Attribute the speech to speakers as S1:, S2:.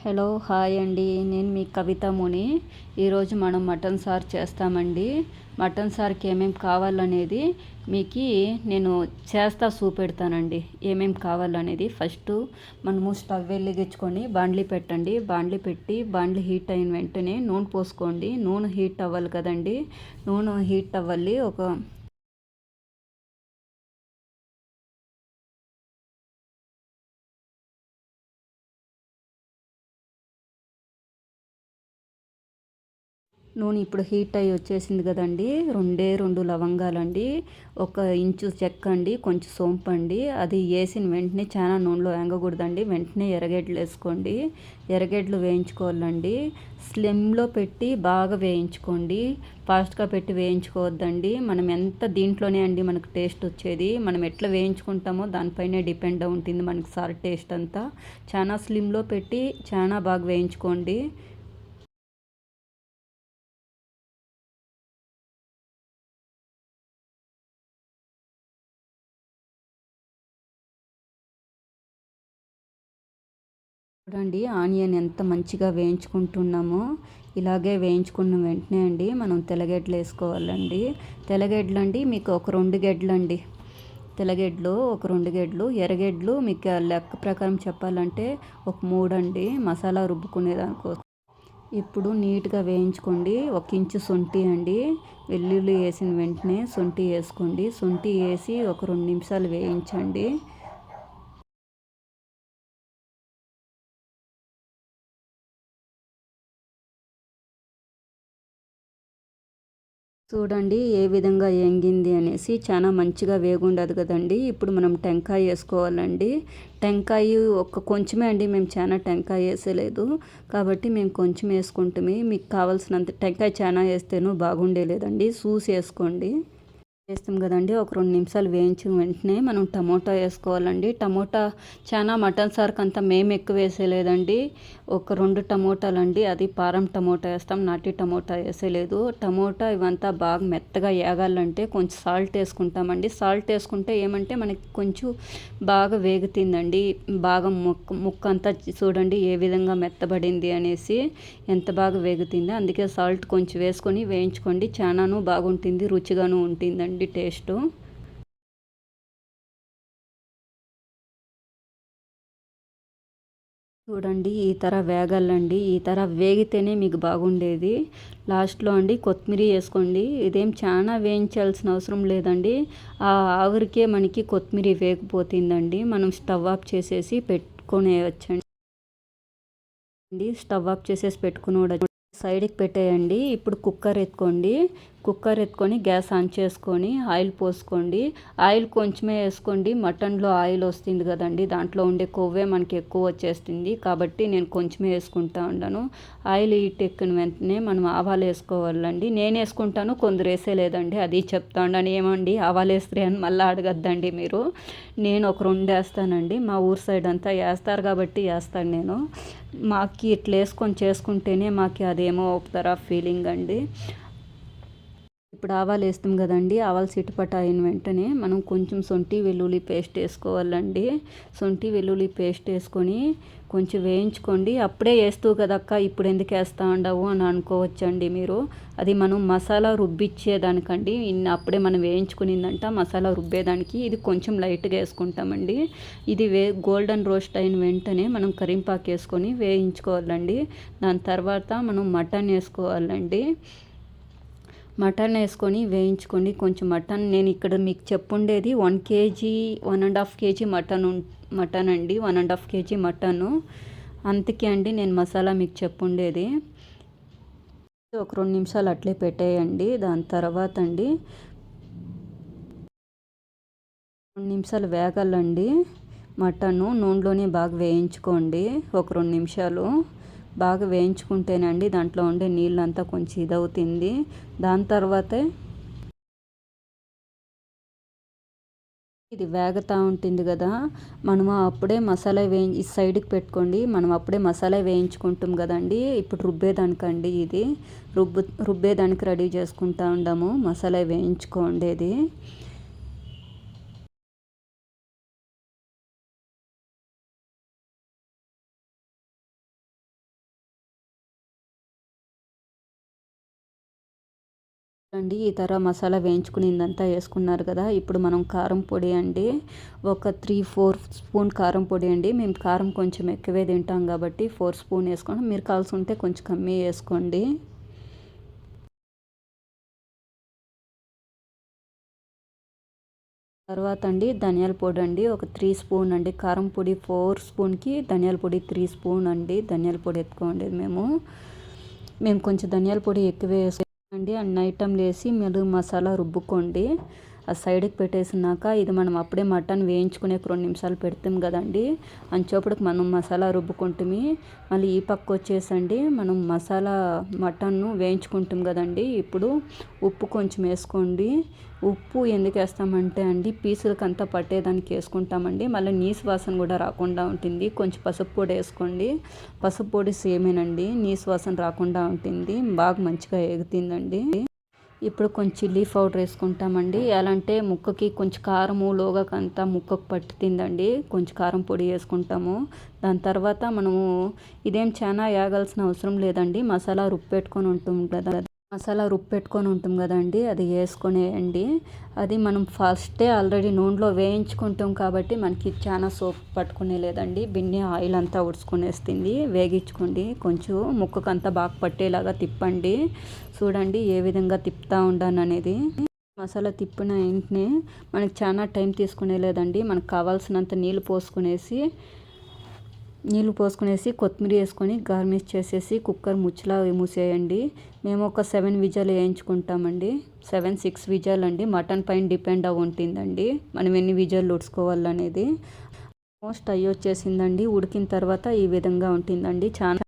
S1: Hello hi అండి, నేను మీ కవిత ముని. ఈరోజు మనం మటన్ సార్ చేస్తామండి. మటన్ సార్కి ఏమేమి కావాలనేది మీకు నేను చేస్తా చూపెడతానండి. ఏమేమి కావాలనేది ఫస్ట్ మనము స్టవ్ వెలిగించుకొని బాండ్లీ పెట్టండి. బాండ్లీ పెట్టి బాండ్లీ హీట్ అయిన వెంటనే నూనె పోసుకోండి. నూనె హీట్ అవ్వాలి కదండి. నూనె హీట్ అవ్వాలి. నూనె ఇప్పుడు హీట్ అయ్యి వచ్చేసింది కదండి. రెండు లవంగాలండి, 1 ఇంచు చెక్క అండి, కొంచెం సోంపు అండి. అది వేసిన వెంటనే చాలా నూనెలో వేగకూడదండి. వెంటనే ఎర్రగడ్డలు వేసుకోండి. ఎర్రగడ్డలు వేయించుకోవాలండి. స్లిమ్లో పెట్టి బాగా వేయించుకోండి. ఫాస్ట్గా పెట్టి వేయించుకోవద్దండి. మనం ఎంత దీంట్లోనే అండి మనకు టేస్ట్ వచ్చేది. మనం ఎట్లా వేయించుకుంటామో దానిపైనే డిపెండ్ ఉంటుంది మనకి సార్ టేస్ట్ అంతా. చాలా స్లిమ్లో పెట్టి చాలా బాగా వేయించుకోండి. చూడండి ఆనియన్ ఎంత మంచిగా వేయించుకుంటున్నామో. ఇలాగే వేయించుకున్న వెంటనే అండి మనం తెల్లగడ్డలు వేసుకోవాలండి. తెల్లగడ్డలు అండి మీకు ఒక 2 గడ్డలు అండి. తెల్లగడ్డలు ఒక 2 గడ్డలు. ఎర్రగడ్డలు మీకు లెక్క ప్రకారం చెప్పాలంటే ఒక 3 అండి, మసాలా రుబ్బుకునే దానికోసం. ఇప్పుడు నీట్గా వేయించుకోండి. 1 ఇంచు శొంఠి అండి, వెల్లుల్లి వేసిన వెంటనే శొంఠి వేసుకోండి. శొంఠి వేసి ఒక 2 నిమిషాలు వేయించండి. చూడండి ఏ విధంగా ఏంగింది అనేసి. చాలా మంచిగా వేగుండదు కదండి. ఇప్పుడు మనం టెంకాయ వేసుకోవాలండి. టెంకాయ కొంచెమే అండి, మేము చాలా టెంకాయ వేసేలేదు కాబట్టి మేము కొంచెం వేసుకుంటామే. మీకు కావాల్సినంత టెంకాయ చాలా వేస్తేనూ బాగుండే లేదండి, చూసి వేసుకోండి. వేస్తాం కదండి. ఒక 2 నిమిషాలు వేయించిన వెంటనే మనం టమోటా వేసుకోవాలండి. టమోటా చాలా మటన్ సార్కి అంతా మేము ఎక్కువ వేసేలేదండి. ఒక 2 టమోటాలండి, అది పారం టమోటా వేస్తాం, నాటి టమోటా వేసేలేదు. టమోటా ఇవంతా బాగా మెత్తగా వేగాలంటే కొంచెం సాల్ట్ వేసుకుంటామండి. సాల్ట్ వేసుకుంటే ఏమంటే మనకి కొంచెం బాగా వేగుతుందండి. బాగా ముక్క అంతా చూడండి ఏ విధంగా మెత్తబడింది అనేసి, ఎంత బాగా వేగుతుందో. అందుకే సాల్ట్ కొంచెం వేసుకొని వేయించుకోండి. చాలాను బాగుంటుంది, రుచిగాను ఉంటుందండి టేస్టు. చూడండి ఈ వేగాలండి. ఈ వేగితేనే మీకు బాగుండేది. లాస్ట్లో అండి కొత్తిమీర వేసుకోండి. ఇదేం చాలా వేయించాల్సిన అవసరం లేదండి. ఆ ఆవిరికే మనకి కొత్తిమీర వేగిపోతుందండి. మనం స్టవ్ ఆఫ్ చేసేసి పెట్టుకునేయచ్చండి. స్టవ్ ఆఫ్ చేసేసి పెట్టుకుని సైడ్కి పెట్టేయండి. ఇప్పుడు కుక్కర్ ఎత్తుకొని గ్యాస్ ఆన్ చేసుకొని ఆయిల్ పోసుకోండి. ఆయిల్ కొంచెమే వేసుకోండి. మటన్లో ఆయిల్ వస్తుంది కదండి, దాంట్లో ఉండే కొవ్వే మనకి ఎక్కువ వచ్చేస్తుంది కాబట్టి నేను కొంచెమే వేసుకుంటా ఉన్నాను. ఆయిల్ హీట్ ఎక్కిన వెంటనే మనం ఆవాలు వేసుకోవాలండి. నేను వేసుకుంటాను, కొందరు వేసేలేదండి, అది చెప్తా ఉన్నాను. ఏమండి ఆవాలు వేస్తే అని మళ్ళీ అడగద్దండి మీరు. నేను ఒక 2 వేస్తానండి. మా ఊరు సైడ్ అంతా వేస్తారు కాబట్టి వేస్తాను నేను. మాకు ఇట్లా వేసుకొని చేసుకుంటేనే మాకు అదేమో ఒక ఫీలింగ్ అండి. ఇప్పుడు ఆవాలు వేస్తాం కదండి. ఆవాలు చిటపట అయిన వెంటనే మనం కొంచెం శొంఠి వెల్లుల్లి పేస్ట్ వేసుకోవాలండి. శొంఠి వెల్లుల్లి పేస్ట్ వేసుకొని కొంచెం వేయించుకోండి. అప్పుడే వేస్తూ కదక్క ఇప్పుడు ఎందుకు వేస్తా ఉండవు అని అనుకోవచ్చండి మీరు. అది మనం మసాలా రుబ్బిచ్చేదానికండి. అప్పుడే మనం వేయించుకునిందంట మసాలా రుబ్బేదానికి. ఇది కొంచెం లైట్గా వేసుకుంటామండి. ఇది గోల్డెన్ రోస్ట్ అయిన వెంటనే మనం కరింపాకు వేసుకొని వేయించుకోవాలండి. దాని తర్వాత మనం మటన్ వేసుకోవాలండి. మటన్ వేసుకొని వేయించుకొని కొంచెం మటన్ నేను ఇక్కడ మీకు చెప్పుండేది 1 కేజీ 1.5 కేజీ మటన్ అండి. 1.5 కేజీ మటను. అందుకే అండి నేను మసాలా మీకు చెప్పుండేది. ఒక 2 నిమిషాలు అట్లే పెట్టేయండి. దాని తర్వాత అండి 2 నిమిషాలు వేగాలండి. మటను నూనెలోనే బాగా వేయించుకోండి. ఒక 2 నిమిషాలు బాగా వేయించుకుంటేనండి దాంట్లో ఉండే నీళ్ళంతా కొంచెం ఇదవుతుంది. దాని తర్వాతే ఇది వేగుతూ ఉంటుంది కదా, మనము అప్పుడే మసాలా ఈ సైడ్కి పెట్టుకోండి. మనం అప్పుడే మసాలా వేయించుకుంటాం కదండి. ఇప్పుడు రుబ్బేదానికండి ఇది. రుబ్బేదానికి రెడీ చేసుకుంటా ఉండము. మసాలా వేయించుకోండేది. అండి ఈ మసాలా వేయించుకునిందంతా వేసుకున్నారు కదా. ఇప్పుడు మనం కారం పొడి అండి, ఒక 3-4 స్పూన్ కారం పొడి అండి. మేము కారం కొంచెం ఎక్కువే తింటాం కాబట్టి 4 స్పూన్ వేసుకోండి. మీరు కావాల్సి ఉంటే కొంచెం కమ్మీ వేసుకోండి. తర్వాత అండి ధనియాల పొడి అండి, ఒక 3 స్పూన్ అండి. కారం పొడి 4 స్పూన్కి ధనియాల పొడి 3 స్పూన్ అండి. ధనియాల పొడి ఎత్తుకోండి. మేము కొంచెం ధనియాల పొడి ఎక్కువ వేసుకోండి. అన్ని ఐటెంలు వేసి మీరు మసాలా రుబ్బుకోండి. ఆ సైడ్కి పెట్టేసినాక ఇది మనం అప్పుడే మటన్ వేయించుకునే 2 నిమిషాలు పెడతాం కదండి, అంచేపటికి మనం మసాలా రుబ్బుకుంటామి. మళ్ళీ ఈ పక్క వచ్చేసండి మనం మసాలా మటన్ను వేయించుకుంటాం కదండి. ఇప్పుడు ఉప్పు కొంచెం వేసుకోండి. ఉప్పు ఎందుకు వేస్తామంటే అండి పీసులకు అంతా పట్టేదానికి వేసుకుంటామండి. మళ్ళీ నీసు వాసన కూడా రాకుండా ఉంటుంది. కొంచెం పసుపు పొడి వేసుకోండి. పసుపు పొడి సేమేనండి, నీసు వాసన రాకుండా ఉంటుంది, బాగా మంచిగా ఎగుతుందండి. ఇప్పుడు కొంచెం చిల్లీ పౌడర్ వేసుకుంటామండి. ఎలా అంటే ముక్కకి కొంచెం కారము లోగాకంతా ముక్కకు పట్టుతుందండి, కొంచెం కారం పొడి వేసుకుంటాము. దాని తర్వాత మనము ఇదేం చాలా వేగాల్సిన అవసరం లేదండి. మసాలా రుబ్బెట్టుకొని ఉంటుంది కదా, అది వేసుకొనేయండి. అది మనం ఫస్టే ఆల్రెడీ నూనెలో వేయించుకుంటాం కాబట్టి మనకి చాలా సోప్ పట్టుకునే లేదండి. బిన్ని ఆయిల్ అంతా ఉడుచుకునేస్తుంది. వేగించుకోండి, కొంచెం ముక్కకంతా బాగా పట్టేలాగా తిప్పండి. చూడండి ఏ విధంగా తిప్పుతూ ఉండాను అనేది. మసాలా తిప్పిన వెంటనే మనకి చాలా టైం తీసుకునే లేదండి. మనకు కావాల్సినంత నీళ్ళు పోసుకునేసి కొత్తిమీర వేసుకొని గార్నిష్ చేసేసి కుక్కర్ ముచ్చలా మూసేయండి. మేము ఒక 7 విజాలు వేయించుకుంటామండి. 7-6 విజాలు అండి. మటన్ పైన డిపెండ్ అవి ఉంటుందండి మనం ఎన్ని విజాలు ఉడుచుకోవాలనేది. ఆల్మోస్ట్ అయ్యి వచ్చేసిందండి. ఉడికిన తర్వాత ఈ విధంగా ఉంటుందండి. చాలా